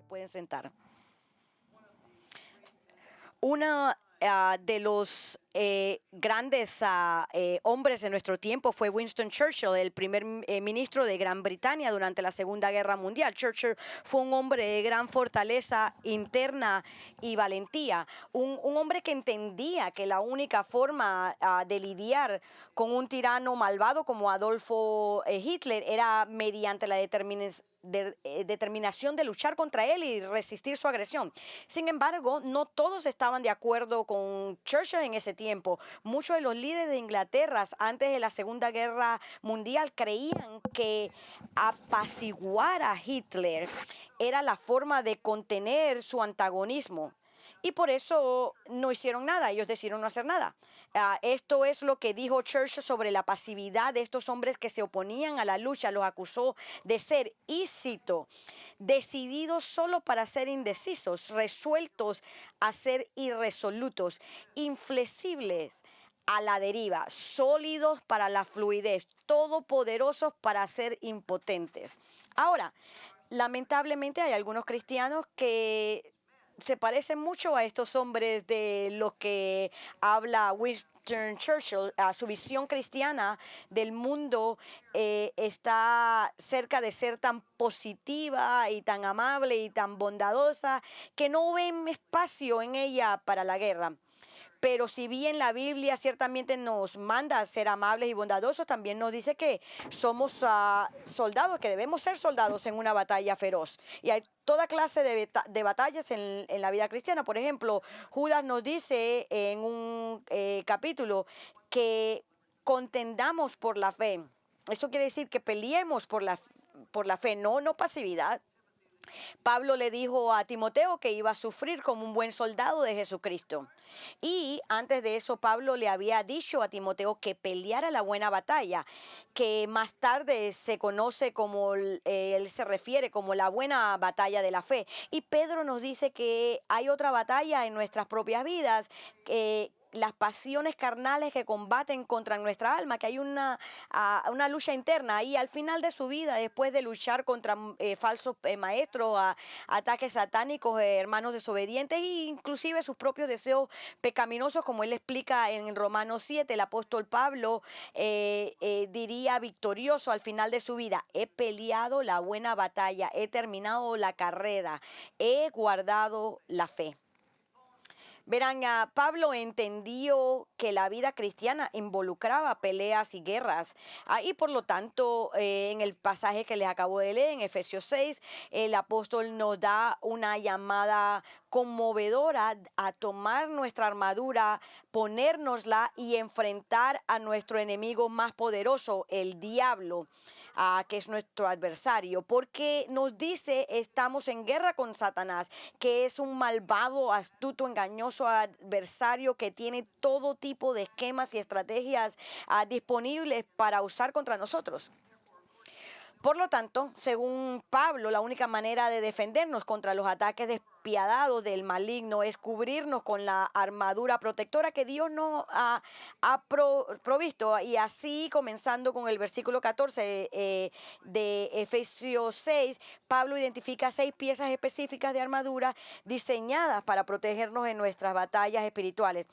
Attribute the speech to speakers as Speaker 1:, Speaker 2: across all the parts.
Speaker 1: Pueden sentar. Uno de los grandes hombres de nuestro tiempo fue Winston Churchill, el primer ministro de Gran Bretaña durante la Segunda Guerra Mundial. Churchill fue un hombre de gran fortaleza interna y valentía, un hombre que entendía que la única forma de lidiar con un tirano malvado como Adolfo Hitler era mediante la determinación de luchar contra él y resistir su agresión. Sin embargo, no todos estaban de acuerdo con Churchill en ese tiempo. Muchos de los líderes de Inglaterra antes de la Segunda Guerra Mundial creían que apaciguar a Hitler era la forma de contener su antagonismo. Y por eso no hicieron nada, ellos decidieron no hacer nada. Esto es lo que dijo Churchill sobre la pasividad de estos hombres que se oponían a la lucha. Los acusó de ser, y cito, decididos solo para ser indecisos, resueltos a ser irresolutos, inflexibles a la deriva, sólidos para la fluidez, todopoderosos para ser impotentes. Ahora, lamentablemente hay algunos cristianos que se parecen mucho a estos hombres de los que habla Winston Churchill. Su visión cristiana del mundo está cerca de ser tan positiva y tan amable y tan bondadosa que no ven espacio en ella para la guerra. Pero si bien la Biblia ciertamente nos manda a ser amables y bondadosos, también nos dice que somos soldados, que debemos ser soldados en una batalla feroz. Y hay toda clase de batallas en la vida cristiana. Por ejemplo, Judas nos dice en un capítulo que contendamos por la fe. Eso quiere decir que peleemos por la fe, no pasividad. Pablo le dijo a Timoteo que iba a sufrir como un buen soldado de Jesucristo. Y antes de eso, Pablo le había dicho a Timoteo que peleara la buena batalla, que más tarde se conoce como, él se refiere como la buena batalla de la fe. Y Pedro nos dice que hay otra batalla en nuestras propias vidas, las pasiones carnales que combaten contra nuestra alma, que hay una lucha interna y al final de su vida, después de luchar contra falsos maestros, ataques satánicos, hermanos desobedientes e inclusive sus propios deseos pecaminosos, como él explica en Romanos 7, el apóstol Pablo diría victorioso al final de su vida: he peleado la buena batalla, he terminado la carrera, he guardado la fe. Verán, Pablo entendió que la vida cristiana involucraba peleas y guerras. Y por lo tanto, en el pasaje que les acabo de leer, en Efesios 6, el apóstol nos da una llamada conmovedora a tomar nuestra armadura, ponérnosla y enfrentar a nuestro enemigo más poderoso, el diablo, que es nuestro adversario, porque nos dice estamos en guerra con Satanás, que es un malvado, astuto, engañoso adversario que tiene todo tipo de esquemas y estrategias disponibles para usar contra nosotros. Por lo tanto, según Pablo, la única manera de defendernos contra los ataques despiadados del maligno es cubrirnos con la armadura protectora que Dios nos ha provisto. Y así, comenzando con el versículo 14 de Efesios 6, Pablo identifica 6 piezas específicas de armadura diseñadas para protegernos en nuestras batallas espirituales.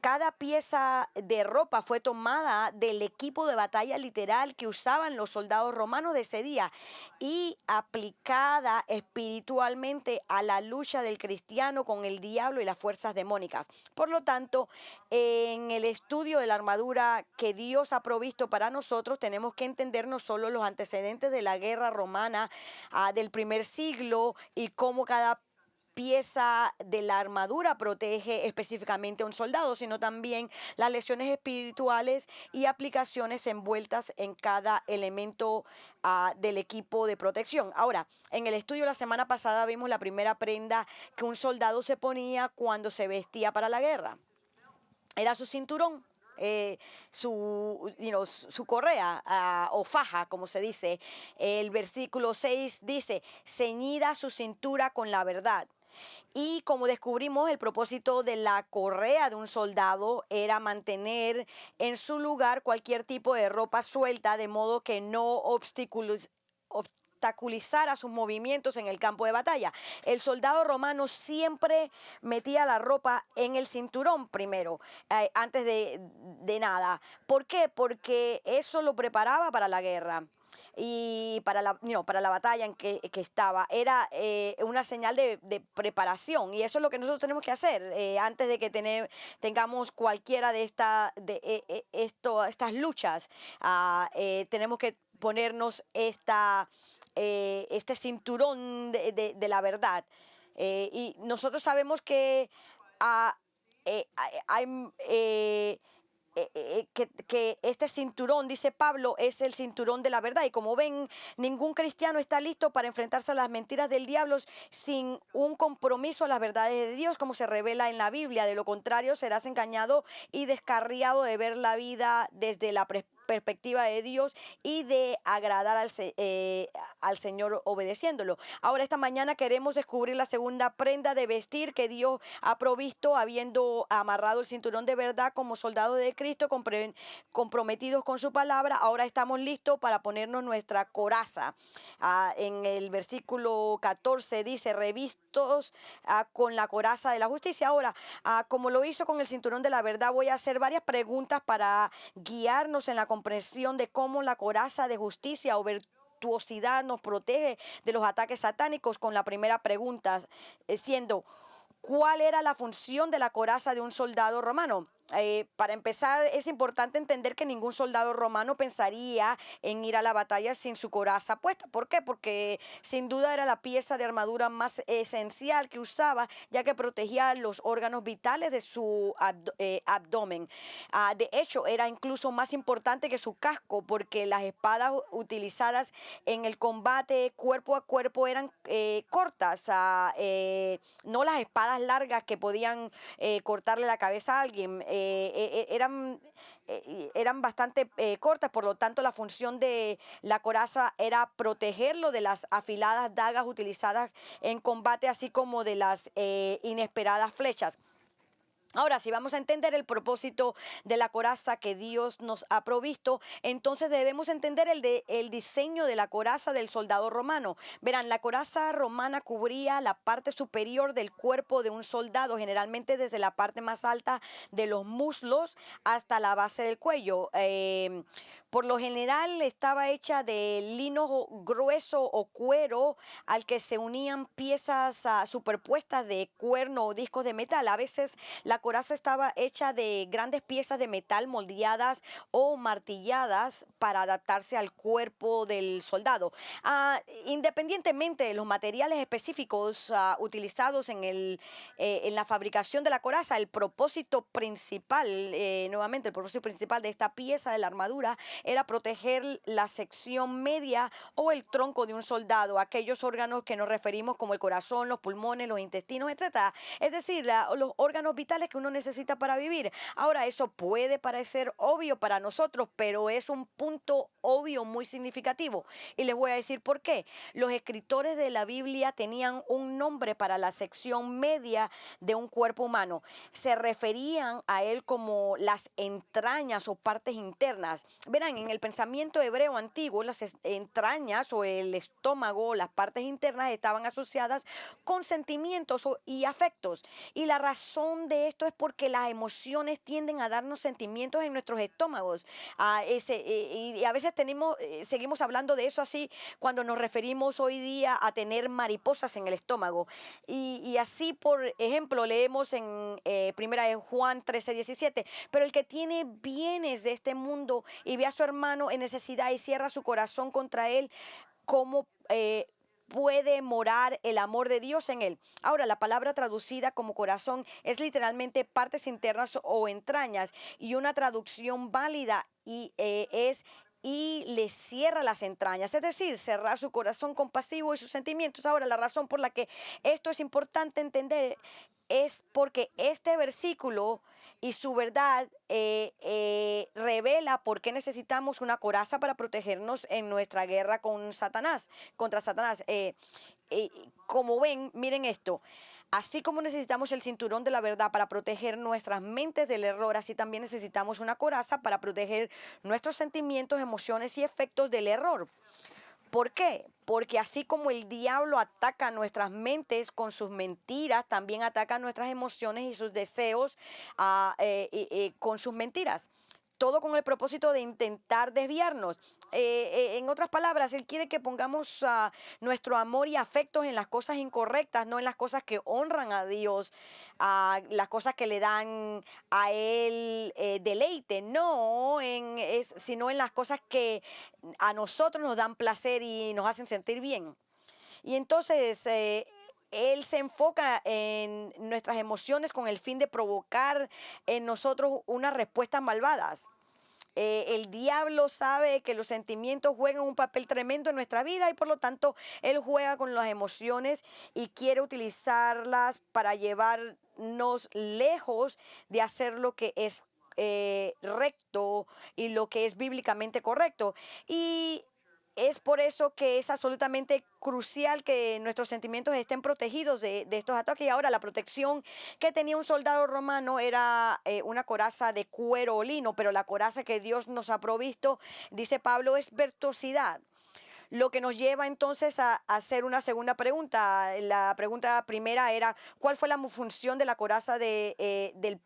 Speaker 1: Cada pieza de ropa fue tomada del equipo de batalla literal que usaban los soldados romanos de ese día y aplicada espiritualmente a la lucha del cristiano con el diablo y las fuerzas demónicas. Por lo tanto, en el estudio de la armadura que Dios ha provisto para nosotros, tenemos que entender no solo los antecedentes de la guerra romana del primer siglo y cómo cada pieza de la armadura protege específicamente a un soldado, sino también las lecciones espirituales y aplicaciones envueltas en cada elemento del equipo de protección. Ahora, en el estudio la semana pasada vimos la primera prenda que un soldado se ponía cuando se vestía para la guerra. Era su cinturón. Su correa o faja, como se dice. El versículo 6 dice: ceñida su cintura con la verdad. Y como descubrimos, el propósito de la correa de un soldado era mantener en su lugar cualquier tipo de ropa suelta, de modo que no obstaculizara sus movimientos en el campo de batalla. El soldado romano siempre metía la ropa en el cinturón primero, antes de nada. ¿Por qué? Porque eso lo preparaba para la guerra y para la batalla en que estaba. Era una señal de preparación, y eso es lo que nosotros tenemos que hacer antes de que tengamos cualquiera de, estas luchas. Tenemos que ponernos este cinturón de la verdad. Y nosotros sabemos que ah, hay... que este cinturón, dice Pablo, es el cinturón de la verdad. Y como ven, ningún cristiano está listo para enfrentarse a las mentiras del diablo sin un compromiso a las verdades de Dios, como se revela en la Biblia. De lo contrario, serás engañado y descarriado de ver la vida desde la perspectiva de Dios y de agradar al Señor obedeciéndolo. Ahora, esta mañana queremos descubrir la segunda prenda de vestir que Dios ha provisto, habiendo amarrado el cinturón de verdad como soldados de Cristo, comprometidos con su palabra. Ahora estamos listos para ponernos nuestra coraza. En el versículo 14 dice: revistos con la coraza de la justicia. Ahora, como lo hizo con el cinturón de la verdad, voy a hacer varias preguntas para guiarnos en la comprensión de cómo la coraza de justicia o virtuosidad nos protege de los ataques satánicos, con la primera pregunta siendo: ¿cuál era la función de la coraza de un soldado romano? Para empezar, es importante entender que ningún soldado romano pensaría en ir a la batalla sin su coraza puesta. ¿Por qué? Porque sin duda era la pieza de armadura más esencial que usaba, ya que protegía los órganos vitales de su abdomen. De hecho, era incluso más importante que su casco, porque las espadas utilizadas en el combate cuerpo a cuerpo eran cortas, no las espadas largas que podían cortarle la cabeza a alguien. Eran bastante cortas. Por lo tanto, la función de la coraza era protegerlo de las afiladas dagas utilizadas en combate, así como de las inesperadas flechas. Ahora, si vamos a entender el propósito de la coraza que Dios nos ha provisto, entonces debemos entender el diseño de la coraza del soldado romano. Verán, la coraza romana cubría la parte superior del cuerpo de un soldado, generalmente desde la parte más alta de los muslos hasta la base del cuello. Por lo general estaba hecha de lino grueso o cuero, al que se unían piezas superpuestas de cuerno o discos de metal. A veces la coraza estaba hecha de grandes piezas de metal moldeadas o martilladas para adaptarse al cuerpo del soldado. Independientemente de los materiales específicos utilizados en la fabricación de la coraza, el propósito principal, nuevamente, el propósito principal de esta pieza de la armadura era proteger la sección media o el tronco de un soldado, aquellos órganos que nos referimos como el corazón, los pulmones, los intestinos, etcétera. Es decir, los órganos vitales que uno necesita para vivir. Ahora, eso puede parecer obvio para nosotros, pero es un punto obvio muy significativo. Y les voy a decir por qué. Los escritores de la Biblia tenían un nombre para la sección media de un cuerpo humano. Se referían a él como las entrañas o partes internas. Verán, en el pensamiento hebreo antiguo, las entrañas o el estómago, las partes internas, estaban asociadas con sentimientos y afectos. Y la razón de esto es porque las emociones tienden a darnos sentimientos en nuestros estómagos. Y a veces seguimos hablando de eso así cuando nos referimos hoy día a tener mariposas en el estómago. Y así, por ejemplo, leemos en primera de Juan 13:17: pero el que tiene bienes de este mundo y ve a su hermano en necesidad y cierra su corazón contra él, ¿cómo puede morar el amor de Dios en él? Ahora, la palabra traducida como corazón es literalmente partes internas o entrañas, y una traducción válida es: y le cierra las entrañas, es decir, cerrar su corazón compasivo y sus sentimientos. Ahora, la razón por la que esto es importante entender es porque este versículo y su verdad revela por qué necesitamos una coraza para protegernos en nuestra guerra contra Satanás. Como ven, miren esto. Así como necesitamos el cinturón de la verdad para proteger nuestras mentes del error, así también necesitamos una coraza para proteger nuestros sentimientos, emociones y efectos del error. ¿Por qué? Porque así como el diablo ataca nuestras mentes con sus mentiras, también ataca nuestras emociones y sus deseos con sus mentiras. Todo con el propósito de intentar desviarnos. En otras palabras, Él quiere que pongamos nuestro amor y afectos en las cosas incorrectas, no en las cosas que honran a Dios, las cosas que le dan a Él deleite, no, sino en las cosas que a nosotros nos dan placer y nos hacen sentir bien. Y entonces él se enfoca en nuestras emociones con el fin de provocar en nosotros unas respuestas malvadas. El diablo sabe que los sentimientos juegan un papel tremendo en nuestra vida y por lo tanto él juega con las emociones y quiere utilizarlas para llevarnos lejos de hacer lo que es recto y lo que es bíblicamente correcto. Y es por eso que es absolutamente crucial que nuestros sentimientos estén protegidos de estos ataques. Y ahora la protección que tenía un soldado romano era una coraza de cuero o lino, pero la coraza que Dios nos ha provisto, dice Pablo, es virtuosidad. Lo que nos lleva entonces a hacer una segunda pregunta. La pregunta primera era, ¿cuál fue la función de la coraza del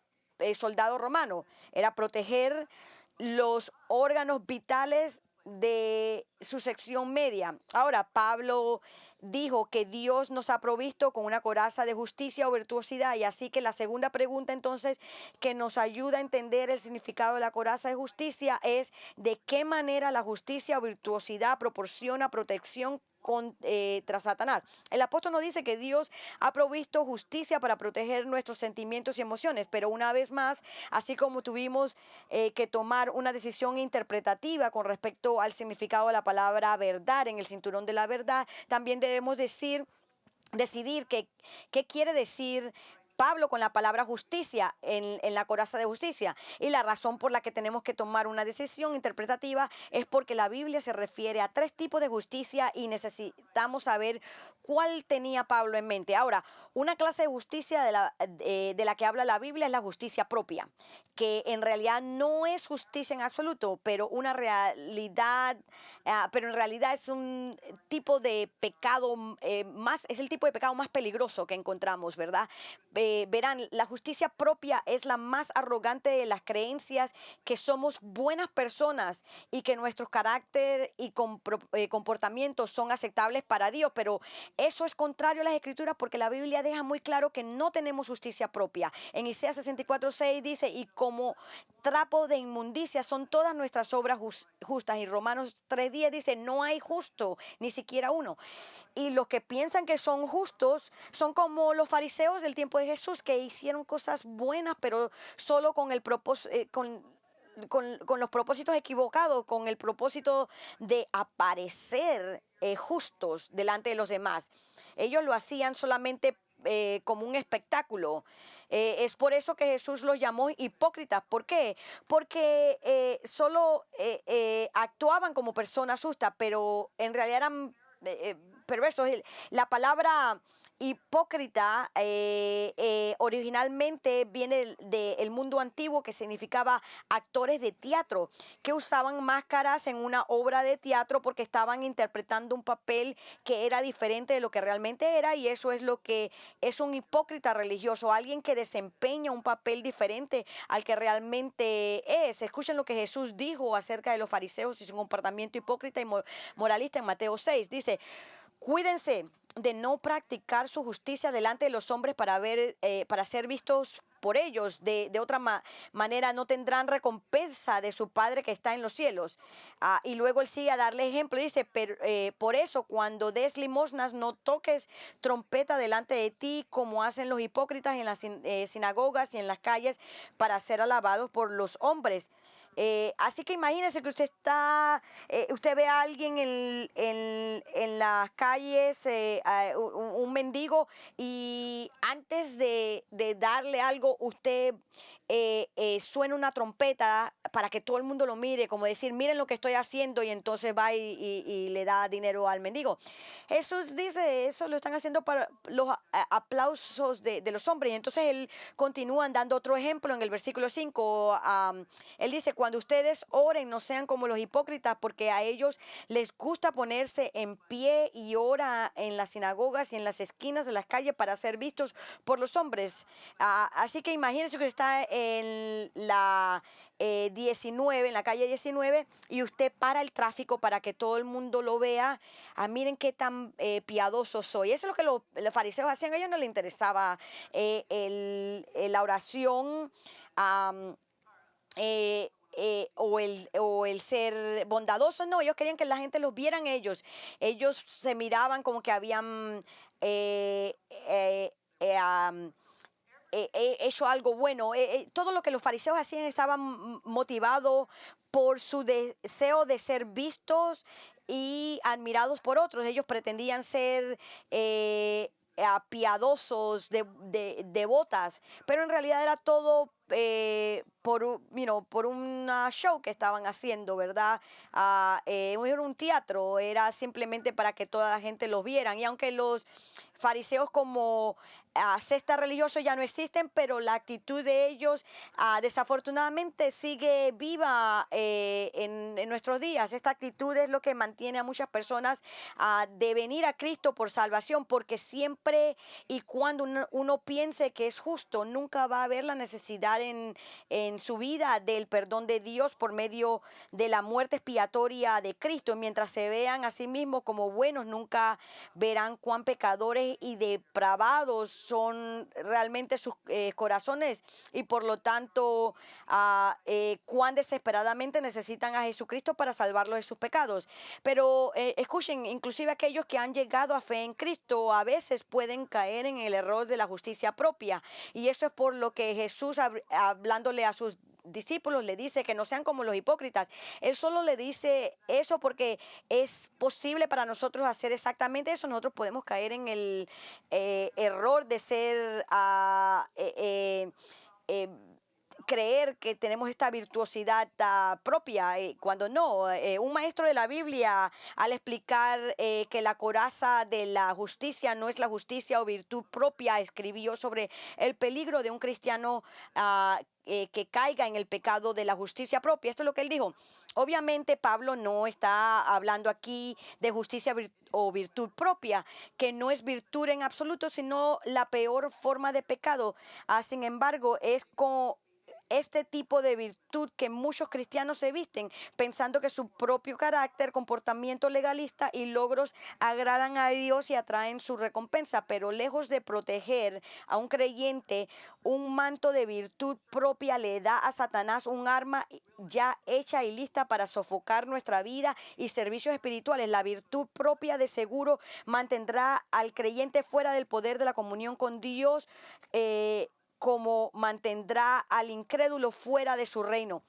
Speaker 1: soldado romano? Era proteger los órganos vitales de su sección media. Ahora, Pablo dijo que Dios nos ha provisto con una coraza de justicia o virtuosidad, y así que la segunda pregunta entonces que nos ayuda a entender el significado de la coraza de justicia es de qué manera la justicia o virtuosidad proporciona protección tras Satanás. El apóstol nos dice que Dios ha provisto justicia para proteger nuestros sentimientos y emociones, pero una vez más, así como tuvimos que tomar una decisión interpretativa con respecto al significado de la palabra verdad en el cinturón de la verdad, también debemos decidir qué quiere decir Pablo con la palabra justicia en la coraza de justicia. Y la razón por la que tenemos que tomar una decisión interpretativa es porque la Biblia se refiere a tres tipos de justicia y necesitamos saber cuál tenía Pablo en mente. Ahora, una clase de justicia de la que habla la Biblia es la justicia propia, que en realidad no es justicia en absoluto, pero una realidad, pero en realidad es un tipo de pecado es el tipo de pecado más peligroso que encontramos, ¿verdad? Verán, la justicia propia es la más arrogante de las creencias que somos buenas personas y que nuestros carácter y comportamientos son aceptables para Dios, pero eso es contrario a las Escrituras porque la Biblia deja muy claro que no tenemos justicia propia. En Isaías 64:6 dice, y como trapo de inmundicia son todas nuestras obras justas. Y Romanos 3:10 dice, no hay justo, ni siquiera uno. Y los que piensan que son justos son como los fariseos del tiempo de Jesús, que hicieron cosas buenas, pero solo con el propósito, con los propósitos equivocados, con el propósito de aparecer justos delante de los demás. Ellos lo hacían solamente como un espectáculo. Es por eso que Jesús los llamó hipócritas. ¿Por qué? Porque solo actuaban como personas justas, pero en realidad eran perversos. La palabra hipócrita originalmente viene del mundo antiguo, que significaba actores de teatro que usaban máscaras en una obra de teatro porque estaban interpretando un papel que era diferente de lo que realmente era, y eso es lo que es un hipócrita religioso, alguien que desempeña un papel diferente al que realmente es. Escuchen lo que Jesús dijo acerca de los fariseos y su comportamiento hipócrita y moralista en Mateo 6. Dice, cuídense de no practicar su justicia delante de los hombres para ser vistos por ellos. De otra manera no tendrán recompensa de su Padre que está en los cielos. Y luego él sigue a darle ejemplo. Dice, por eso cuando des limosnas no toques trompeta delante de ti como hacen los hipócritas en las sinagogas y en las calles para ser alabados por los hombres. Así que imagínese que usted ve a alguien en las calles, un mendigo, y antes de darle algo, usted suena una trompeta para que todo el mundo lo mire, como decir, miren lo que estoy haciendo, y entonces va y le da dinero al mendigo. Jesús dice, eso lo están haciendo para los aplausos de los hombres. Y entonces él continúa dando otro ejemplo en el versículo 5. Él dice, cuando ustedes oren, no sean como los hipócritas, porque a ellos les gusta ponerse en pie y ora en las sinagogas y en las esquinas de las calles para ser vistos por los hombres. Así que imagínense que está en la 19, en la calle 19, y usted para el tráfico para que todo el mundo lo vea. Miren qué tan piadoso soy. Eso es lo que los fariseos hacían. A ellos no les interesaba la oración. am, o el ser bondadoso. No, ellos querían que la gente los vieran ellos. Ellos se miraban como que habían eh, eh, eh, am, hecho algo bueno. Todo lo que los fariseos hacían estaba motivado por su deseo de ser vistos y admirados por otros. Ellos pretendían ser piadosos, devotas, pero en realidad era todo por una show que estaban haciendo, ¿verdad? Era un teatro, era simplemente para que toda la gente los vieran. Y aunque los fariseos como secta religiosa ya no existen, pero la actitud de ellos desafortunadamente sigue viva en nuestros días. Esta actitud es lo que mantiene a muchas personas de venir a Cristo por salvación, porque siempre y cuando uno piense que es justo, nunca va a haber la necesidad en su vida del perdón de Dios por medio de la muerte expiatoria de Cristo. Mientras se vean a sí mismos como buenos, nunca verán cuán pecadores y depravados son realmente sus corazones, y por lo tanto cuán desesperadamente necesitan a Jesucristo para salvarlos de sus pecados. Pero escuchen, inclusive aquellos que han llegado a fe en Cristo a veces pueden caer en el error de la justicia propia, y eso es por lo que Jesús, hablándole a sus discípulos, le dice que no sean como los hipócritas. Él solo le dice eso porque es posible para nosotros hacer exactamente eso. Nosotros podemos caer en el error de ser eh, creer que tenemos esta virtuosidad propia, cuando no. Un maestro de la Biblia, al explicar que la coraza de la justicia no es la justicia o virtud propia, escribió sobre el peligro de un cristiano que caiga en el pecado de la justicia propia. Esto es lo que él dijo. Obviamente Pablo no está hablando aquí de justicia o virtud propia, que no es virtud en absoluto, sino la peor forma de pecado. Sin embargo, es con este tipo de virtud que muchos cristianos se visten, pensando que su propio carácter, comportamiento legalista y logros agradan a Dios y atraen su recompensa. Pero lejos de proteger a un creyente, un manto de virtud propia le da a Satanás un arma ya hecha y lista para sofocar nuestra vida y servicios espirituales. La virtud propia de seguro mantendrá al creyente fuera del poder de la comunión con Dios, como mantendrá al incrédulo fuera de su reino.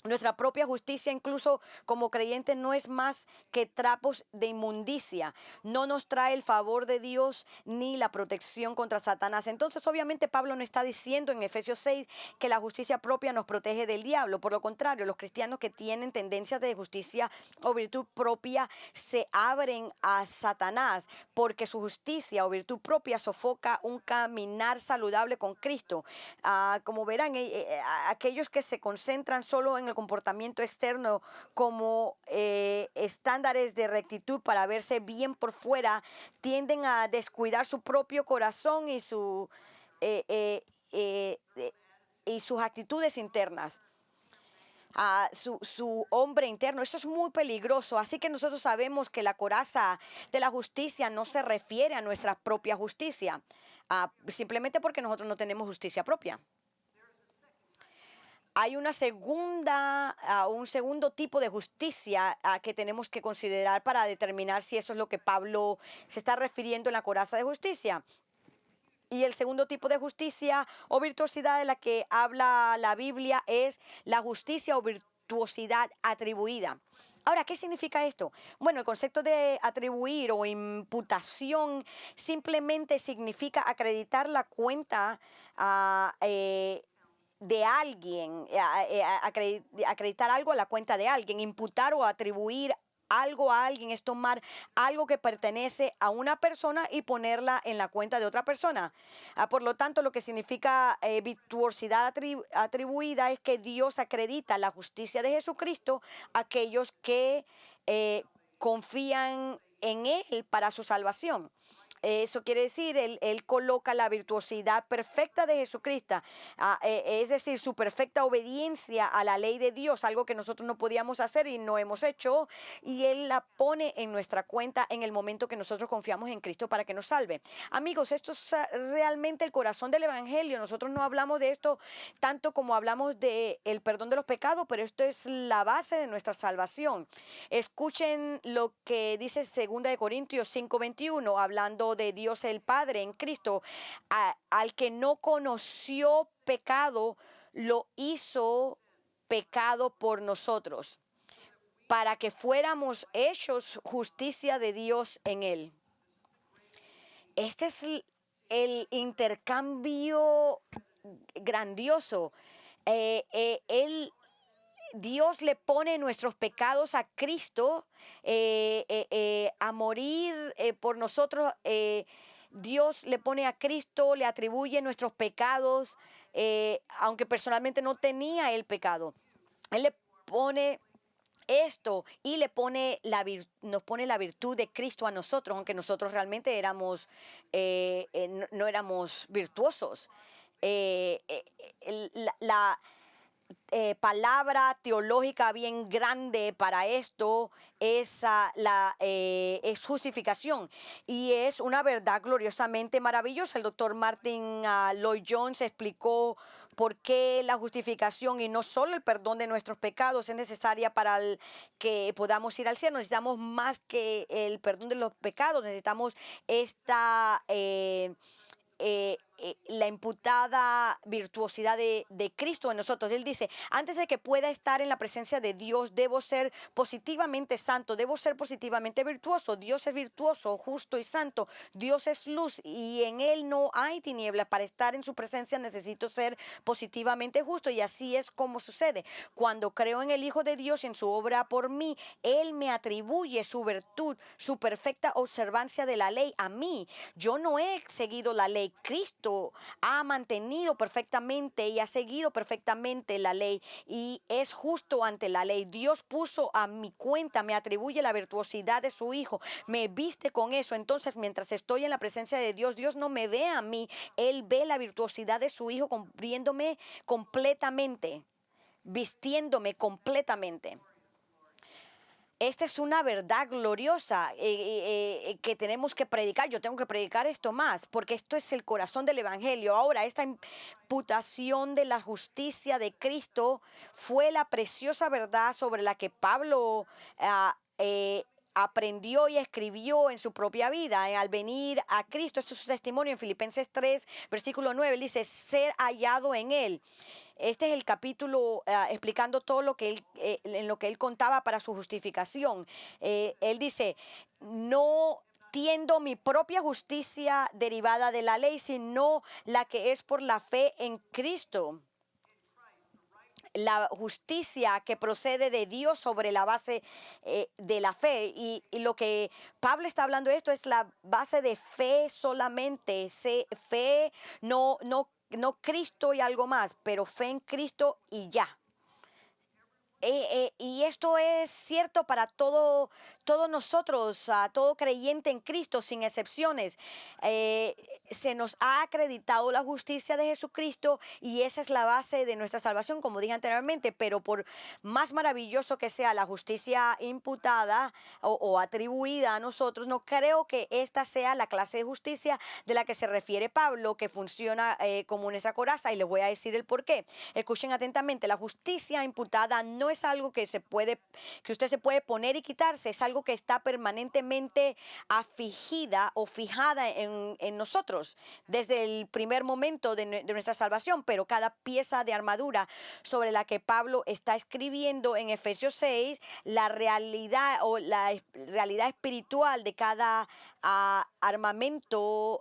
Speaker 1: Nuestra propia justicia, incluso como creyentes, no es más que trapos de inmundicia. No nos trae el favor de Dios ni la protección contra Satanás. Entonces, obviamente, Pablo no está diciendo en Efesios 6 que la justicia propia nos protege del diablo. Por lo contrario, los cristianos que tienen tendencias de justicia o virtud propia se abren a Satanás, porque su justicia o virtud propia sofoca un caminar saludable con Cristo. Como verán, aquellos que se concentran solo en el comportamiento externo como estándares de rectitud para verse bien por fuera, tienden a descuidar su propio corazón eh, eh, y sus actitudes internas. Su hombre interno. Eso es muy peligroso. Así que nosotros sabemos que la coraza de la justicia no se refiere a nuestra propia justicia, simplemente porque nosotros no tenemos justicia propia. Hay un segundo tipo de justicia que tenemos que considerar para determinar si eso es lo que Pablo se está refiriendo en la coraza de justicia. Y el segundo tipo de justicia o virtuosidad de la que habla la Biblia es la justicia o virtuosidad atribuida. Ahora, ¿qué significa esto? Bueno, el concepto de atribuir o imputación simplemente significa acreditar la cuenta de alguien, acreditar algo a la cuenta de alguien, imputar o atribuir algo a alguien es tomar algo que pertenece a una persona y ponerla en la cuenta de otra persona. Por lo tanto, lo que significa virtuosidad atribuida es que Dios acredita la justicia de Jesucristo a aquellos que confían en Él para su salvación. Eso quiere decir, él coloca la virtuosidad perfecta de Jesucristo, es decir, su perfecta obediencia a la ley de Dios, algo que nosotros no podíamos hacer y no hemos hecho, y Él la pone en nuestra cuenta en el momento que nosotros confiamos en Cristo para que nos salve. Amigos, esto es realmente el corazón del Evangelio. Nosotros no hablamos de esto tanto como hablamos de el perdón de los pecados, pero esto es la base de nuestra salvación. Escuchen lo que dice 2 Corintios 5:21, hablando de Dios el Padre en Cristo, al que no conoció pecado, lo hizo pecado por nosotros, para que fuéramos hechos justicia de Dios en él. Este es el intercambio grandioso. Dios le pone nuestros pecados a Cristo a morir por nosotros. Dios le pone a Cristo, le atribuye nuestros pecados, aunque personalmente no tenía el pecado. Él le pone esto y nos pone la virtud de Cristo a nosotros, aunque nosotros realmente no éramos virtuosos. La palabra teológica bien grande para esto es justificación, y es una verdad gloriosamente maravillosa. El doctor Martin Lloyd Jones explicó por qué la justificación y no solo el perdón de nuestros pecados es necesaria para que podamos ir al cielo. Necesitamos más que el perdón de los pecados, necesitamos la imputada virtuosidad de Cristo en nosotros. Él dice, antes de que pueda estar en la presencia de Dios, debo ser positivamente santo, debo ser positivamente virtuoso. Dios es virtuoso, justo y santo. Dios es luz y en Él no hay tinieblas. Para estar en su presencia necesito ser positivamente justo, y así es como sucede. Cuando creo en el Hijo de Dios y en su obra por mí, Él me atribuye su virtud, su perfecta observancia de la ley a mí. Yo no he seguido la ley. Cristo ha mantenido perfectamente y ha seguido perfectamente la ley y es justo ante la ley. Dios puso a mi cuenta, me atribuye la virtuosidad de su Hijo, me viste con eso. Entonces, mientras estoy en la presencia de Dios, Dios no me ve a mí, Él ve la virtuosidad de su Hijo cubriéndome completamente, vistiéndome completamente. Esta es una verdad gloriosa que tenemos que predicar. Yo tengo que predicar esto más, porque esto es el corazón del Evangelio. Ahora, esta imputación de la justicia de Cristo fue la preciosa verdad sobre la que Pablo aprendió y escribió en su propia vida al venir a Cristo. Esto es su testimonio en Filipenses 3, versículo 9. Él dice, ser hallado en Él. Este es el capítulo explicando todo lo que en lo que él contaba para su justificación. Él dice, no tiendo mi propia justicia derivada de la ley, sino la que es por la fe en Cristo. La justicia que procede de Dios sobre la base de la fe. Y lo que Pablo está hablando de esto es la base de fe solamente. Fe, no Cristo y algo más, pero fe en Cristo y ya. Y esto es cierto para todos nosotros, todo creyente en Cristo, sin excepciones. Se nos ha acreditado la justicia de Jesucristo y esa es la base de nuestra salvación, como dije anteriormente. Pero por más maravilloso que sea la justicia imputada o atribuida a nosotros, no creo que esta sea la clase de justicia de la que se refiere Pablo, que funciona como nuestra coraza, y les voy a decir el por qué. Escuchen atentamente, la justicia imputada no es algo que usted se puede poner y quitarse, es algo que está permanentemente afligida o fijada en nosotros desde el primer momento de nuestra salvación. Pero cada pieza de armadura sobre la que Pablo está escribiendo en Efesios 6, la realidad o la realidad espiritual de cada armamento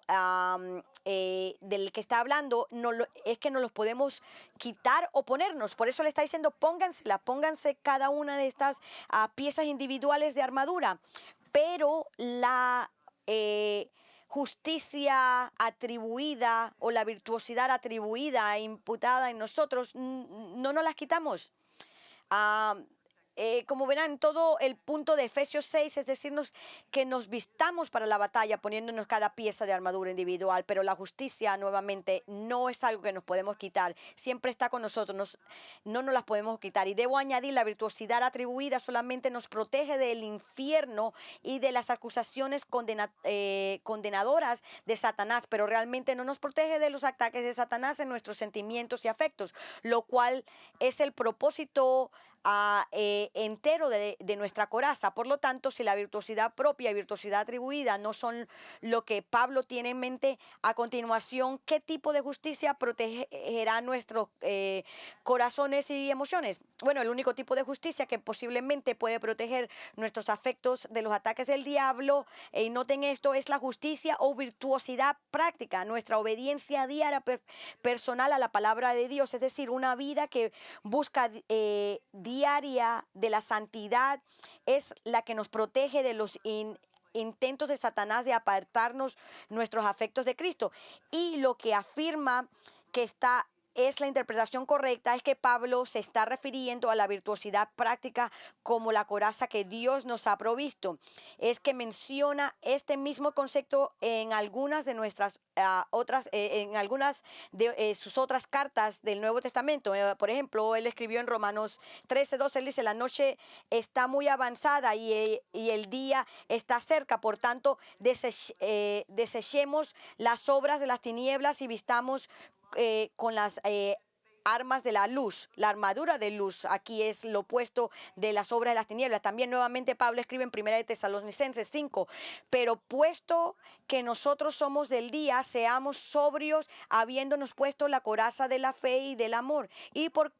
Speaker 1: del que está hablando es que no los podemos quitar o ponernos. Por eso le está diciendo, pónganse cada una de estas piezas individuales de armadura. Pero la justicia atribuida o la virtuosidad atribuida e imputada en nosotros, no nos las quitamos. Ah, como verán, todo el punto de Efesios 6 es decirnos que nos vistamos para la batalla poniéndonos cada pieza de armadura individual, pero la justicia nuevamente no es algo que nos podemos quitar, siempre está con nosotros, no nos las podemos quitar. Y debo añadir, la virtuosidad atribuida solamente nos protege del infierno y de las acusaciones condenadoras de Satanás, pero realmente no nos protege de los ataques de Satanás en nuestros sentimientos y afectos, lo cual es el propósito entero de nuestra coraza. Por lo tanto, si la virtuosidad propia y virtuosidad atribuida no son lo que Pablo tiene en mente, a continuación, ¿qué tipo de justicia protegerá nuestros corazones y emociones? Bueno, el único tipo de justicia que posiblemente puede proteger nuestros afectos de los ataques del diablo, y noten esto, es la justicia o virtuosidad práctica, nuestra obediencia diaria personal a la palabra de Dios, es decir, una vida que busca diaria de la santidad, es la que nos protege de los intentos de Satanás de apartarnos nuestros afectos de Cristo. Y lo que afirma que es la interpretación correcta es que Pablo se está refiriendo a la virtuosidad práctica como la coraza que Dios nos ha provisto. Es que menciona este mismo concepto en algunas de nuestras en algunas de sus otras cartas del Nuevo Testamento. Por ejemplo, él escribió en Romanos 13:12, él dice, la noche está muy avanzada y el día está cerca, por tanto, desechemos las obras de las tinieblas y vistamos con las armas de la luz, la armadura de luz. Aquí es lo opuesto de las obras de las tinieblas. También nuevamente Pablo escribe en 1 de Tesalonicenses 5, pero puesto que nosotros somos del día, seamos sobrios, habiéndonos puesto la coraza de la fe y del amor, y por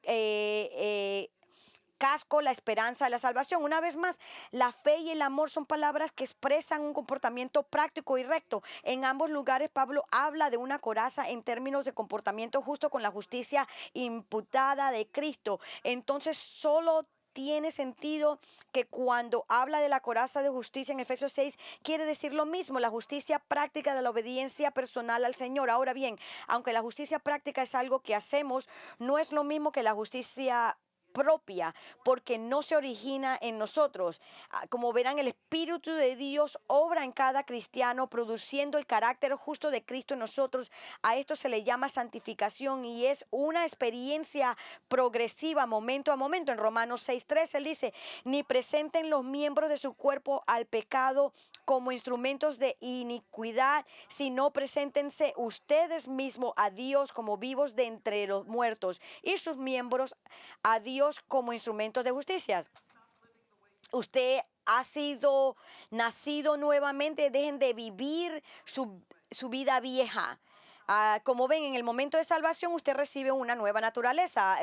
Speaker 1: casco la esperanza de la salvación. Una vez más, la fe y el amor son palabras que expresan un comportamiento práctico y recto. En ambos lugares Pablo habla de una coraza en términos de comportamiento justo con la justicia imputada de Cristo. Entonces solo tiene sentido que cuando habla de la coraza de justicia en Efesios 6, quiere decir lo mismo, la justicia práctica de la obediencia personal al Señor. Ahora bien, aunque la justicia práctica es algo que hacemos, no es lo mismo que la justicia propia, porque no se origina en nosotros. Como verán, el Espíritu de Dios obra en cada cristiano, produciendo el carácter justo de Cristo en nosotros. A esto se le llama santificación y es una experiencia progresiva, momento a momento. En Romanos 6:3 él dice, ni presenten los miembros de su cuerpo al pecado como instrumentos de iniquidad, sino preséntense ustedes mismos a Dios como vivos de entre los muertos y sus miembros a Dios como instrumentos de justicia. Usted ha sido nacido nuevamente, dejen de vivir su vida vieja. Como ven, en el momento de salvación usted recibe una nueva naturaleza.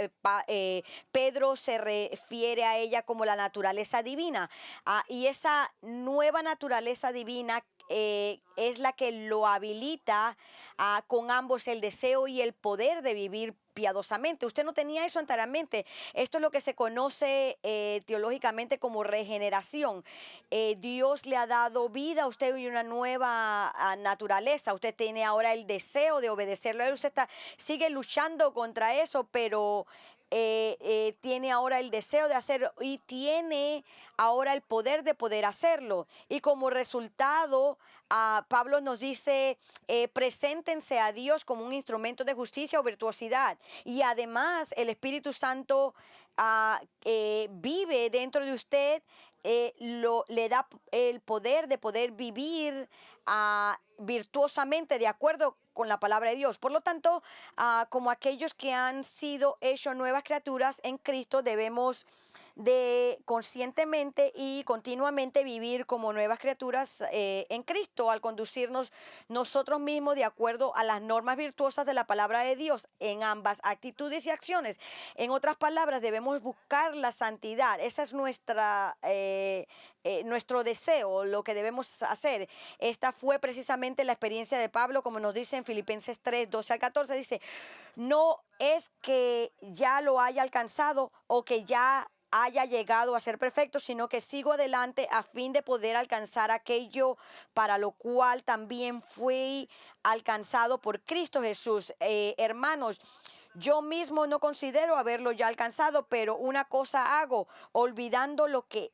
Speaker 1: Pedro se refiere a ella como la naturaleza divina. Y esa nueva naturaleza divina es la que lo habilita con ambos el deseo y el poder de vivir piadosamente. Usted no tenía eso anteriormente. Esto es lo que se conoce teológicamente como regeneración. Dios le ha dado vida a usted y una nueva naturaleza. Usted tiene ahora el deseo de obedecerle. Usted sigue luchando contra eso, pero tiene ahora el deseo de hacerlo y tiene ahora el poder de poder hacerlo. Y como resultado, Pablo nos dice, preséntense a Dios como un instrumento de justicia o virtuosidad. Y además el Espíritu Santo vive dentro de usted, le da el poder de poder vivir virtuosamente de acuerdo con la palabra de Dios. Por lo tanto, como aquellos que han sido hechos nuevas criaturas en Cristo, debemos de conscientemente y continuamente vivir como nuevas criaturas en Cristo, al conducirnos nosotros mismos de acuerdo a las normas virtuosas de la palabra de Dios en ambas actitudes y acciones. En otras palabras, debemos buscar la santidad. Esa es nuestro deseo, lo que debemos hacer. Esta fue precisamente la experiencia de Pablo, como nos dice en Filipenses 3, 12 al 14, dice, no es que ya lo haya alcanzado o que ya haya llegado a ser perfecto, sino que sigo adelante a fin de poder alcanzar aquello para lo cual también fui alcanzado por Cristo Jesús. Hermanos, yo mismo no considero haberlo ya alcanzado, pero una cosa hago, olvidando lo que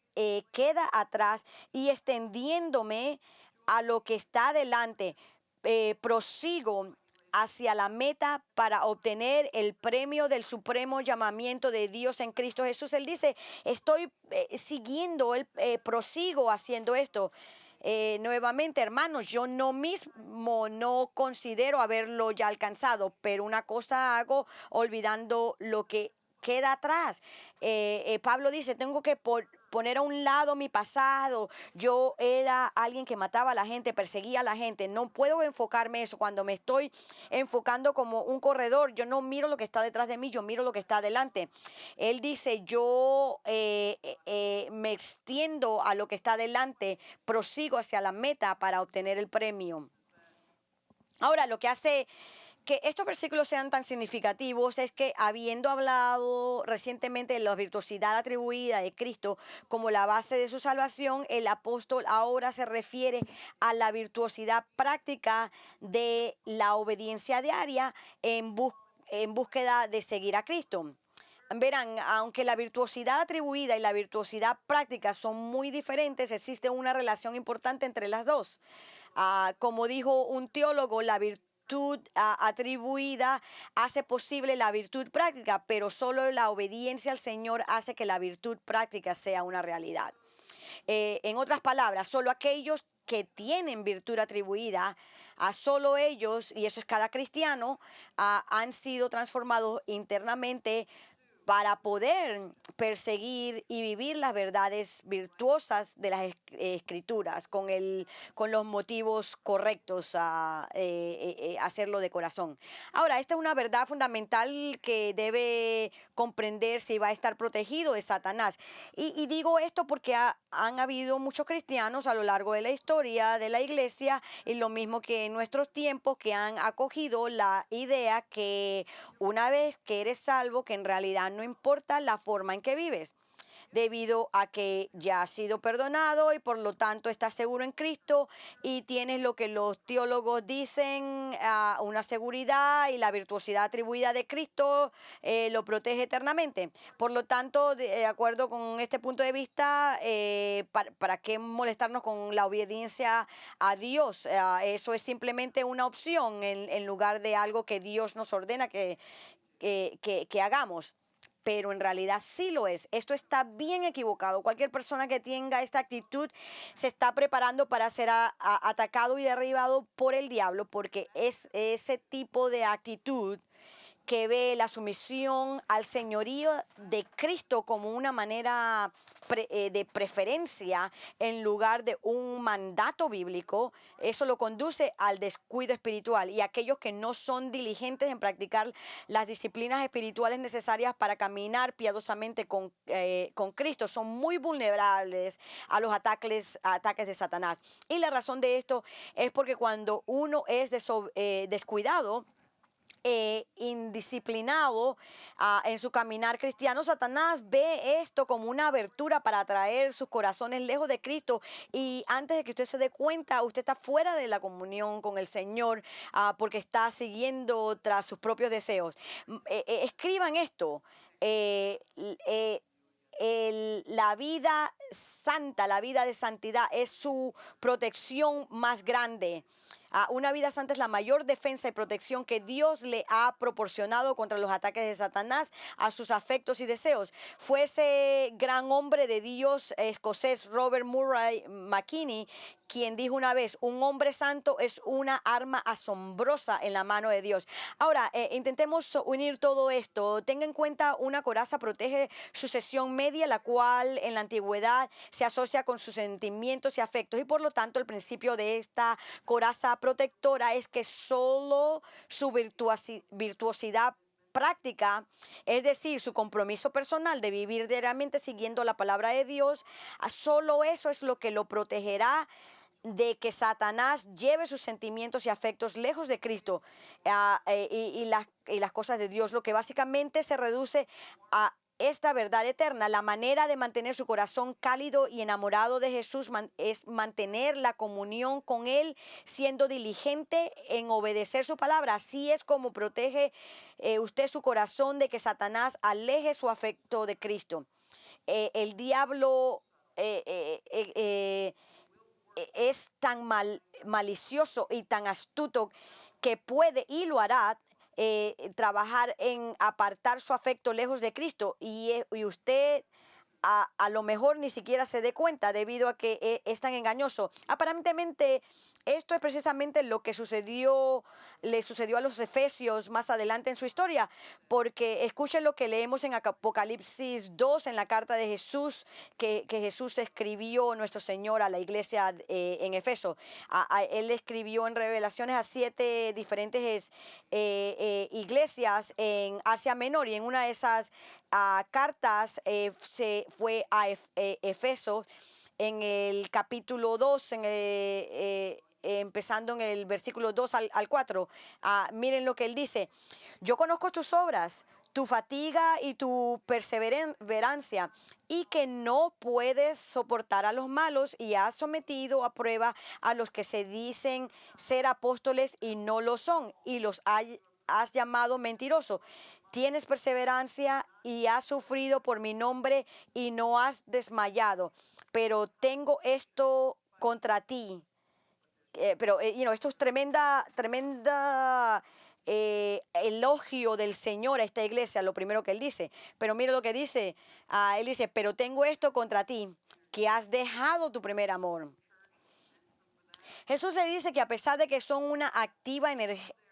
Speaker 1: queda atrás y extendiéndome a lo que está adelante, prosigo hacia la meta para obtener el premio del supremo llamamiento de Dios en Cristo Jesús. Él dice, estoy siguiendo, prosigo haciendo esto. Nuevamente, hermanos, yo no mismo no considero haberlo ya alcanzado, pero una cosa hago olvidando lo que queda atrás. Pablo dice, tengo que poner a un lado mi pasado. Yo era alguien que mataba a la gente, perseguía a la gente. No puedo enfocarme eso. Cuando me estoy enfocando como un corredor, yo no miro lo que está detrás de mí, yo miro lo que está adelante. Él dice, yo me extiendo a lo que está adelante, prosigo hacia la meta para obtener el premio. Ahora, lo que hace que estos versículos sean tan significativos es que, habiendo hablado recientemente de la virtuosidad atribuida de Cristo como la base de su salvación, el apóstol ahora se refiere a la virtuosidad práctica de la obediencia diaria en búsqueda de seguir a Cristo. Verán, aunque la virtuosidad atribuida y la virtuosidad práctica son muy diferentes, existe una relación importante entre las dos. Como dijo un teólogo, la virtud atribuida hace posible la virtud práctica, pero solo la obediencia al Señor hace que la virtud práctica sea una realidad. En otras palabras, solo aquellos que tienen virtud atribuida, a solo ellos, y eso es cada cristiano, han sido transformados internamente para poder perseguir y vivir las verdades virtuosas de las escrituras con los motivos correctos, a hacerlo de corazón. Ahora, esta es una verdad fundamental que debe comprender si va a estar protegido de Satanás. Y digo esto porque han habido muchos cristianos a lo largo de la historia de la iglesia, y lo mismo que en nuestros tiempos, que han acogido la idea que una vez que eres salvo, que en realidad no importa la forma en que vives, debido a que ya has sido perdonado y por lo tanto estás seguro en Cristo y tienes lo que los teólogos dicen, una seguridad, y la virtuosidad atribuida de Cristo lo protege eternamente. Por lo tanto, de acuerdo con este punto de vista, ¿para qué molestarnos con la obediencia a Dios? Eso es simplemente una opción en lugar de algo que Dios nos ordena que hagamos. Pero en realidad sí lo es. Esto está bien equivocado. Cualquier persona que tenga esta actitud se está preparando para ser atacado y derribado por el diablo, porque es ese tipo de actitud que ve la sumisión al señorío de Cristo como una manera de preferencia en lugar de un mandato bíblico. Eso lo conduce al descuido espiritual, y aquellos que no son diligentes en practicar las disciplinas espirituales necesarias para caminar piadosamente con Cristo son muy vulnerables a los ataques de Satanás. Y la razón de esto es porque cuando uno es descuidado, indisciplinado en su caminar cristiano, Satanás ve esto como una abertura para atraer sus corazones lejos de Cristo, y antes de que usted se dé cuenta, usted está fuera de la comunión con el Señor, porque está siguiendo tras sus propios deseos. Escriban esto. La vida santa, la vida de santidad es su protección más grande. Una vida santa es la mayor defensa y protección que Dios le ha proporcionado contra los ataques de Satanás a sus afectos y deseos. Fue ese gran hombre de Dios escocés, Robert Murray McKinney, quien dijo una vez: un hombre santo es una arma asombrosa en la mano de Dios. Ahora, intentemos unir todo esto. Tenga en cuenta, una coraza protege su sección media, la cual en la antigüedad se asocia con sus sentimientos y afectos, y por lo tanto el principio de esta coraza protectora es que solo su virtuosidad práctica, es decir, su compromiso personal de vivir diariamente siguiendo la palabra de Dios, solo eso es lo que lo protegerá de que Satanás lleve sus sentimientos y afectos lejos de Cristo, y las cosas de Dios, lo que básicamente se reduce a esta verdad eterna. La manera de mantener su corazón cálido y enamorado de Jesús es mantener la comunión con Él, siendo diligente en obedecer su palabra. Así es como protege usted su corazón de que Satanás aleje su afecto de Cristo. El diablo es tan malicioso y tan astuto que puede y lo hará trabajar en apartar su afecto lejos de Cristo, y usted a lo mejor ni siquiera se dé cuenta debido a que es tan engañoso. Aparentemente, esto es precisamente lo que le sucedió a los efesios más adelante en su historia, porque escuchen lo que leemos en Apocalipsis 2, en la carta de Jesús, que Jesús escribió, nuestro Señor, a la iglesia en Efeso. Él escribió en Revelaciones a 7 diferentes iglesias en Asia Menor, y en una de esas cartas se fue a Efeso en el capítulo 2, empezando en el versículo 2 al 4. Miren lo que él dice: yo conozco tus obras, tu fatiga y tu perseverancia, y que no puedes soportar a los malos, y has sometido a prueba a los que se dicen ser apóstoles y no lo son, y los has llamado mentirosos. Tienes perseverancia y has sufrido por mi nombre y no has desmayado. Pero tengo esto contra ti. Esto es tremenda elogio del Señor a esta iglesia, lo primero que él dice. Pero mire lo que dice. Él dice: pero tengo esto contra ti, que has dejado tu primer amor. Jesús le dice que a pesar de que son una activa,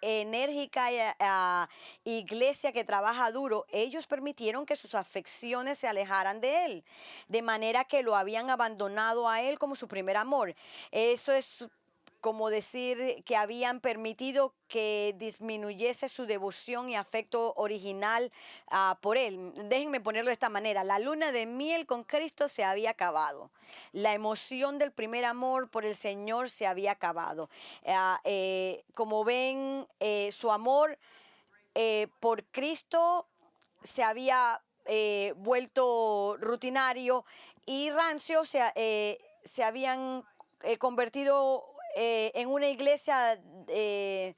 Speaker 1: enérgica iglesia que trabaja duro, ellos permitieron que sus afecciones se alejaran de Él, de manera que lo habían abandonado a Él como su primer amor. Eso es como decir que habían permitido que disminuyese su devoción y afecto original por Él. Déjenme ponerlo de esta manera: la luna de miel con Cristo se había acabado. La emoción del primer amor por el Señor se había acabado. Como ven, su amor por Cristo se había vuelto rutinario y rancio. Se habían convertido en una iglesia de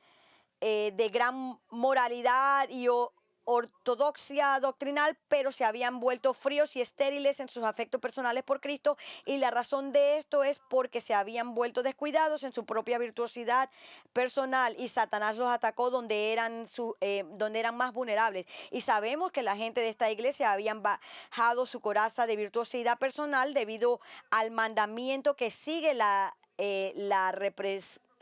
Speaker 1: gran moralidad y ortodoxia doctrinal, pero se habían vuelto fríos y estériles en sus afectos personales por Cristo, y la razón de esto es porque se habían vuelto descuidados en su propia virtuosidad personal, y Satanás los atacó donde eran más vulnerables. Y sabemos que la gente de esta iglesia habían bajado su coraza de virtuosidad personal debido al mandamiento que sigue la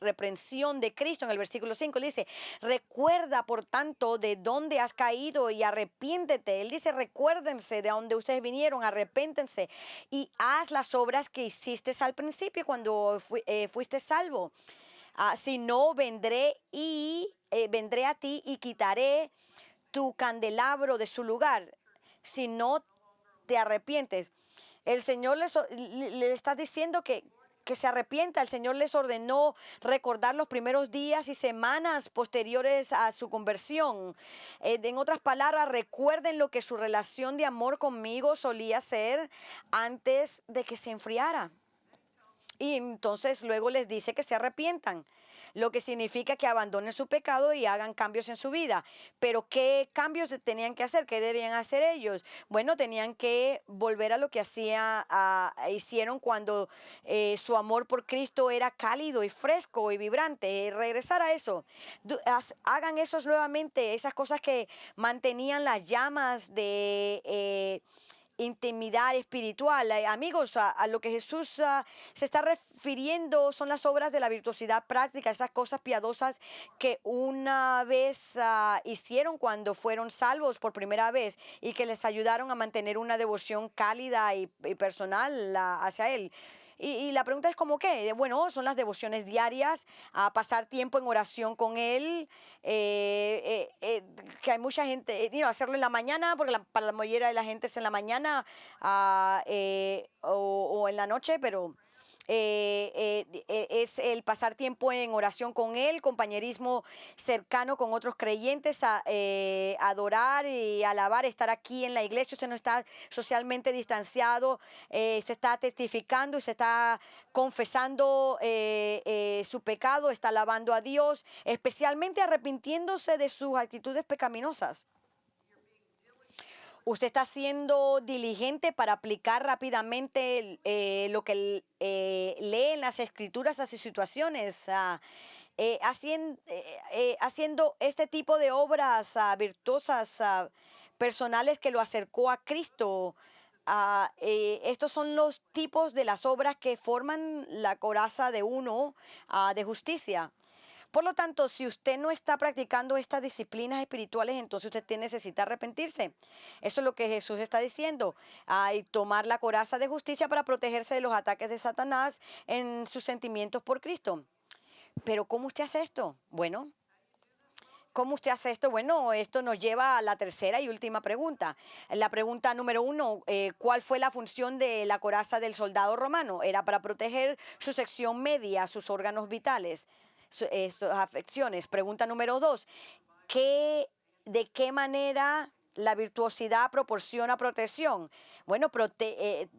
Speaker 1: reprensión de Cristo. En el versículo 5 él dice: recuerda por tanto de dónde has caído y arrepiéntete. Él dice: recuérdense de dónde ustedes vinieron, arrepéntense y haz las obras que hiciste al principio cuando fuiste salvo. Si no, vendré a ti y quitaré tu candelabro de su lugar, si no te arrepientes. El Señor le está diciendo que se arrepienta. El Señor les ordenó recordar los primeros días y semanas posteriores a su conversión. En otras palabras, recuerden lo que su relación de amor conmigo solía ser antes de que se enfriara. Y entonces luego les dice que se arrepientan, lo que significa que abandonen su pecado y hagan cambios en su vida. Pero ¿qué cambios tenían que hacer? ¿Qué debían hacer ellos? Bueno, tenían que volver a lo que hicieron cuando su amor por Cristo era cálido y fresco y vibrante. Regresar a eso. Hagan eso nuevamente, esas cosas que mantenían las llamas de intimidad espiritual. Amigos, a lo que Jesús se está refiriendo son las obras de la virtuosidad práctica, esas cosas piadosas que una vez hicieron cuando fueron salvos por primera vez y que les ayudaron a mantener una devoción cálida y personal hacia Él. Y la pregunta es como qué. Bueno, son las devociones diarias, a pasar tiempo en oración con Él, que hay mucha gente, hacerlo en la mañana, porque para la mayoría de la gente es en la mañana o en la noche, pero es el pasar tiempo en oración con Él, compañerismo cercano con otros creyentes, adorar y alabar, estar aquí en la iglesia. Usted no está socialmente distanciado, se está testificando y se está confesando su pecado, está alabando a Dios, especialmente arrepintiéndose de sus actitudes pecaminosas. Usted está siendo diligente para aplicar rápidamente lo que lee en las escrituras a sus situaciones, haciendo este tipo de obras virtuosas, personales que lo acercó a Cristo. Estos son los tipos de las obras que forman la coraza de uno de justicia. Por lo tanto, si usted no está practicando estas disciplinas espirituales, entonces usted necesita arrepentirse. Eso es lo que Jesús está diciendo. Y tomar la coraza de justicia para protegerse de los ataques de Satanás en sus sentimientos por Cristo. Pero ¿cómo usted hace esto? Bueno, ¿cómo usted hace esto? Bueno, esto nos lleva a la tercera y última pregunta. La pregunta número uno, ¿cuál fue la función de la coraza del soldado romano? Era para proteger su sección media, sus órganos vitales, sus afecciones. Pregunta número dos, ¿de qué manera la virtuosidad proporciona protección? Bueno, protege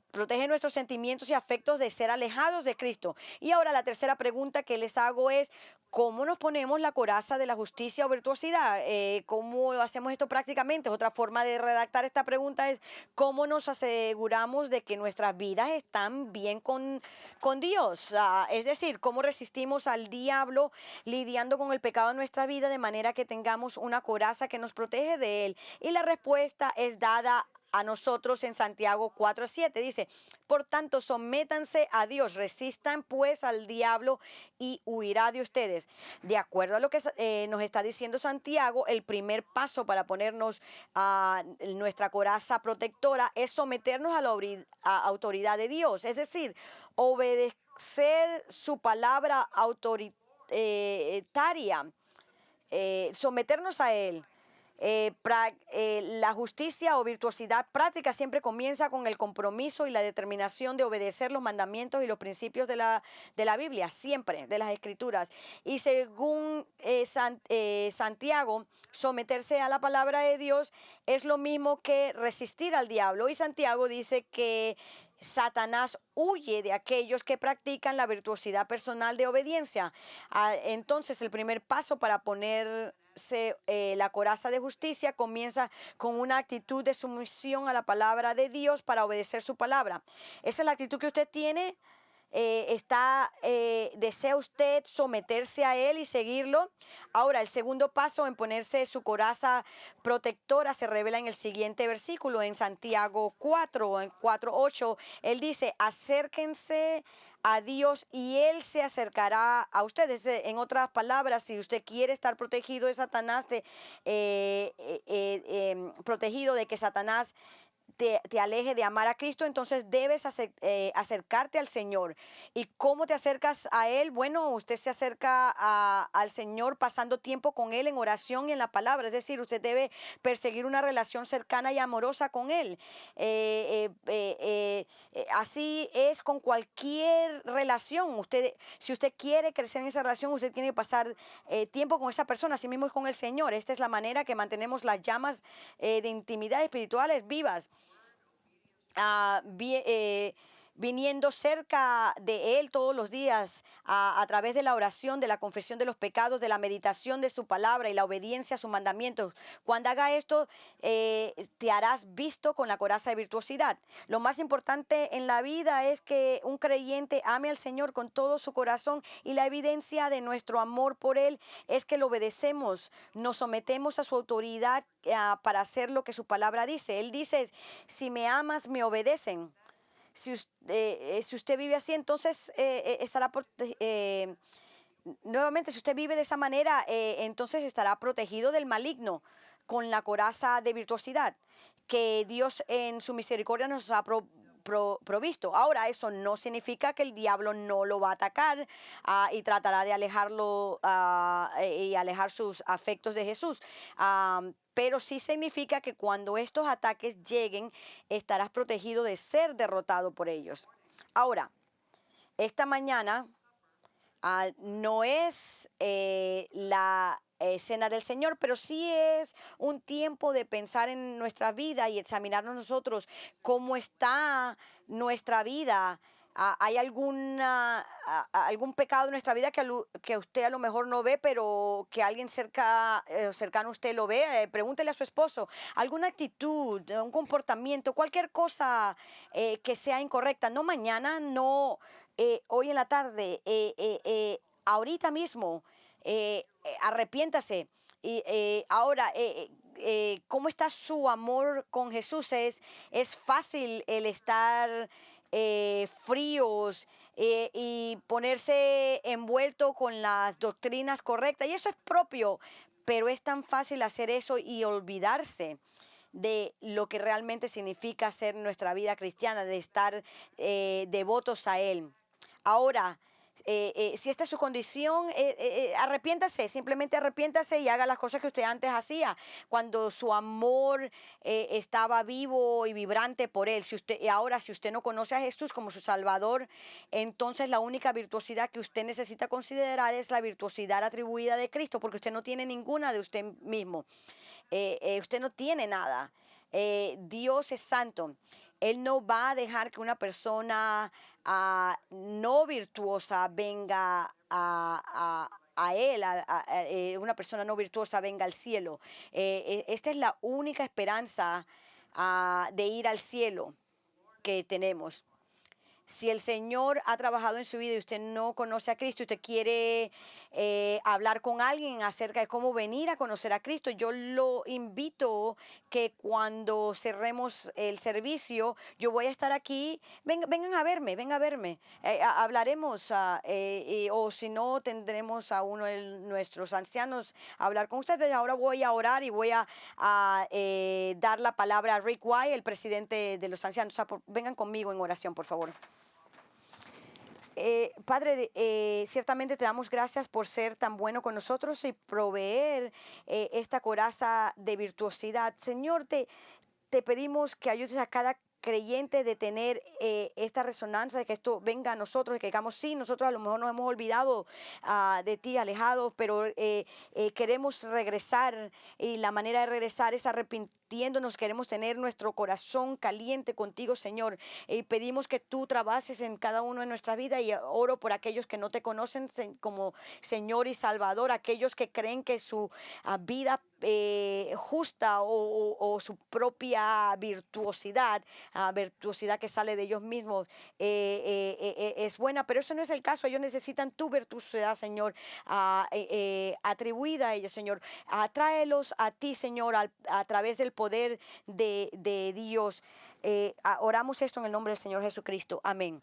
Speaker 1: nuestros sentimientos y afectos de ser alejados de Cristo. Y ahora la tercera pregunta que les hago es, ¿cómo nos ponemos la coraza de la justicia o virtuosidad? ¿Cómo hacemos esto prácticamente? Otra forma de redactar esta pregunta es, ¿cómo nos aseguramos de que nuestras vidas están bien con Dios? Es decir, ¿cómo resistimos al diablo lidiando con el pecado en nuestra vida de manera que tengamos una coraza que nos protege de él? Y la respuesta es dada a nosotros en Santiago 4:7. Dice, por tanto, sométanse a Dios, resistan pues al diablo y huirá de ustedes. De acuerdo a lo que nos está diciendo Santiago, el primer paso para ponernos a nuestra coraza protectora es someternos a la autoridad de Dios, es decir, obedecer su palabra autoritaria, someternos a Él. La justicia o virtuosidad práctica siempre comienza con el compromiso y la determinación de obedecer los mandamientos y los principios de la Biblia, siempre, de las Escrituras. Y según Santiago, someterse a la palabra de Dios es lo mismo que resistir al diablo. Y Santiago dice que Satanás huye de aquellos que practican la virtuosidad personal de obediencia. Entonces, el primer paso para ponerse la coraza de justicia comienza con una actitud de sumisión a la palabra de Dios para obedecer su palabra. Esa es la actitud que usted tiene. ¿Desea usted someterse a él y seguirlo? Ahora, el segundo paso en ponerse su coraza protectora se revela en el siguiente versículo, en Santiago 4, en 4:8. Él dice, acérquense a Dios y Él se acercará a ustedes. En otras palabras, si usted quiere estar protegido de Satanás, protegido de que Satanás te aleje de amar a Cristo, entonces debes acercarte al Señor. ¿Y cómo te acercas a Él? Bueno, usted se acerca al Señor pasando tiempo con Él en oración y en la palabra. Es decir, usted debe perseguir una relación cercana y amorosa con Él. Así es con cualquier relación. Si usted quiere crecer en esa relación, usted tiene que pasar tiempo con esa persona. Así mismo es con el Señor. Esta es la manera que mantenemos las llamas de intimidad espirituales vivas. ah, vi- eh, Viniendo cerca de Él todos los días a través de la oración, de la confesión de los pecados, de la meditación de su palabra y la obediencia a sus mandamientos. Cuando haga esto, te harás visto con la coraza de virtuosidad. Lo más importante en la vida es que un creyente ame al Señor con todo su corazón, y la evidencia de nuestro amor por Él es que lo obedecemos, nos sometemos a su autoridad para hacer lo que su palabra dice. Él dice, si me amas, me obedecen. Si usted vive así, entonces estará nuevamente, si usted vive de esa manera, entonces estará protegido del maligno con la coraza de virtuosidad que Dios en su misericordia nos ha provisto. Ahora, eso no significa que el diablo no lo va a atacar y tratará de alejarlo y alejar sus afectos de Jesús. Pero sí significa que cuando estos ataques lleguen, estarás protegido de ser derrotado por ellos. Ahora, esta mañana no es la cena del Señor, pero sí es un tiempo de pensar en nuestra vida y examinarnos nosotros cómo está nuestra vida. ¿Hay algún pecado en nuestra vida que usted a lo mejor no ve, pero que alguien cercano a usted lo ve? Pregúntele a su esposo. ¿Alguna actitud, un comportamiento, cualquier cosa que sea incorrecta? No mañana, no hoy en la tarde, ahorita mismo, arrepiéntase. Y ahora, ¿cómo está su amor con Jesús? Es fácil el estar fríos y ponerse envuelto con las doctrinas correctas. Y eso es propio, pero es tan fácil hacer eso y olvidarse de lo que realmente significa ser nuestra vida cristiana, de estar devotos a Él. Ahora, si esta es su condición, arrepiéntase, simplemente arrepiéntase y haga las cosas que usted antes hacía, cuando su amor estaba vivo y vibrante por Él. Ahora, si usted no conoce a Jesús como su Salvador, entonces la única virtuosidad que usted necesita considerar es la virtuosidad atribuida de Cristo, porque usted no tiene ninguna de usted mismo. Usted no tiene nada. Dios es santo. Él no va a dejar que una persona no virtuosa venga a Él, una persona no virtuosa venga al cielo. Esta es la única esperanza de ir al cielo que tenemos. Si el Señor ha trabajado en su vida y usted no conoce a Cristo, usted quiere hablar con alguien acerca de cómo venir a conocer a Cristo, yo lo invito que cuando cerremos el servicio, yo voy a estar aquí, vengan a verme, vengan a verme. Hablaremos o si no, tendremos a uno de nuestros ancianos a hablar con ustedes. Ahora voy a orar y voy a dar la palabra a Rick White, el presidente de los ancianos. Vengan conmigo en oración, por favor. Padre, ciertamente te damos gracias por ser tan bueno con nosotros y proveer esta coraza de virtuosidad. Señor, te pedimos que ayudes a cada creyente de tener esta resonancia, de que esto venga a nosotros, de que digamos, sí, nosotros a lo mejor nos hemos olvidado de ti, alejados, pero queremos regresar y la manera de regresar es arrepintiéndonos, queremos tener nuestro corazón caliente contigo, Señor, y pedimos que tú trabajes en cada uno de nuestra vida y oro por aquellos que no te conocen como Señor y Salvador, aquellos que creen que su vida justa o su propia virtuosidad, virtuosidad que sale de ellos mismos, es buena, pero eso no es el caso. Ellos necesitan tu virtuosidad, Señor, atribuida a ellos, Señor. Tráelos a ti, Señor, a través del poder de Dios. Oramos esto en el nombre del Señor Jesucristo. Amén.